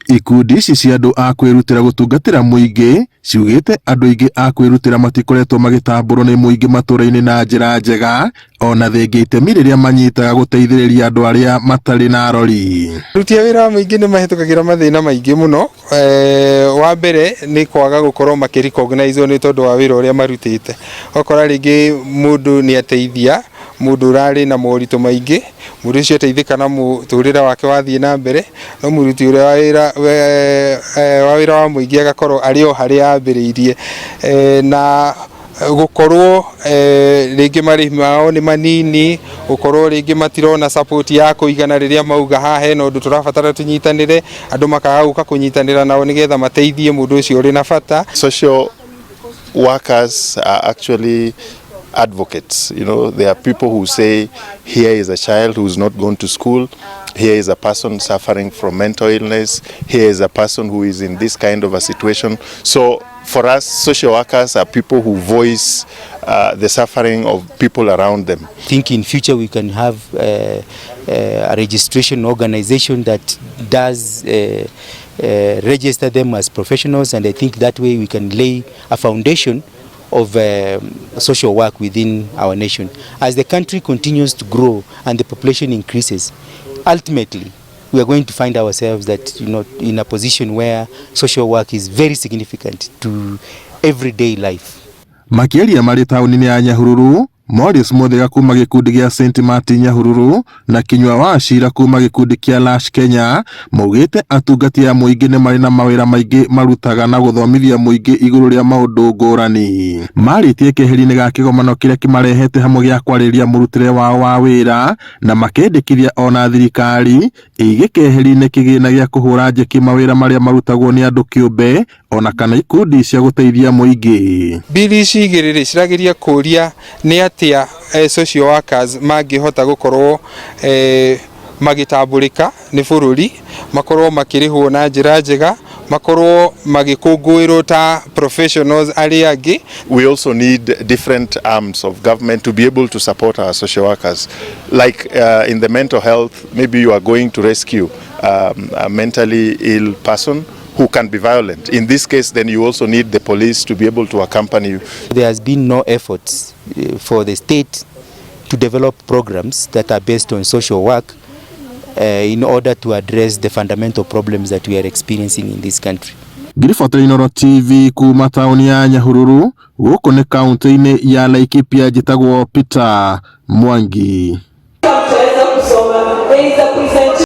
Ikundi ici cia andũ a kwĩrutĩra gũtungatĩra mũingĩ ciugĩte andũ aingĩ a kwĩrutĩra matikoretwo magĩtambũrwo nĩ mũingĩ matũũra-inĩ na njĩra njega, ona thengia itemi rĩrĩa manyitaga gũteithĩrĩria andũ arĩa matarĩ na arori. Aruti a wĩra wa mũingĩ nĩ mahĩtũkagĩra mathĩna maingĩ mũno. Wa mbere nĩ kwaga gũkorwo makĩrecognizwo nĩ tondũ wa wĩra ũrĩa marutĩte. Okora rĩngĩ mũndũ nĩ ateithia mũndũ ũrarĩ na moritũ maingĩ, mũndũ ũcio ateithĩka na mũtũrĩre wake wathiĩ na mbere, no mũruti ũrĩa wa wĩra wa mũingĩ agakorwo arĩ o harĩa ambĩrĩirie, na gũkorwo rĩngĩ marĩhi mao nĩ manini, gũkorwo rĩngĩ matirona support ya kũigana rĩrĩa mauga haha hena ũndũ tũrabatara tũnyitanĩre, andũ makaga gũka kũnyitanĩra nao nĩgetha mateithie mũndũ ũcio ũrĩ na bata. Social workers are actually advocates. You know, there are people who say, here is a child who's not gone to school, here is a person suffering from mental illness, here is a person who is in this kind of a situation. So for us, social workers are people who voice the suffering of people around them. I think in future we can have a registration organization that does register them as professionals, and I think that way we can lay a foundation of social work within our nation. As the country continues to grow and the population increases, ultimately we are going to find ourselves that, you know, in a position where social work is very significant to everyday life. Makĩaria marĩ taũni-inĩ ya Nyahururu, Morris Muthega kuma gĩkundi gĩa St. Martin Nyahururu na Kinyua wa Cira kuma gĩkundi kĩa Lash Kenya maugĩte atungati a mũingĩ nĩ marĩ na mawĩra maingĩ marutaga na gũthomithia mũingĩ igũrũ rĩa maũndũ ngũrani. Marĩtie keheri-inĩ ga kĩgomano kĩrĩa kĩmarehete hamwe gĩa kwarĩrĩria mũrutĩre wao wa wĩra na makendĩkithia ona thirikari ĩige keheri-inĩ kĩgĩna gĩa kũhũra njeki mawĩra marĩa marutagwo nĩ andũ kĩũmbe ona kana ikundi cia gũteithia mũingĩ. Bili ici igĩrĩ cirageria kũria nĩ atĩa social workers mangĩhota gũkorwo magĩtambũrĩka nĩ bũrũri, makorwo makĩrĩhwo na njĩra njega, makorwo magĩkũngũĩrwo ta professionals arĩa angĩ. We also need different arms of government to be able to support our social workers. Like in the mental health, maybe you are going to rescue a mentally ill person who can be violent. In this case, then you also need the police to be able to accompany you. There has been no efforts for the state to develop programs that are based on social work in order to address the fundamental problems that we are experiencing in this country. Ngirifoto-inĩ TV kuma taũni ya Nyahururu, gũkũ nĩ kaunti-inĩ ya Laikipia, njĩtagwo Peter Mwangi.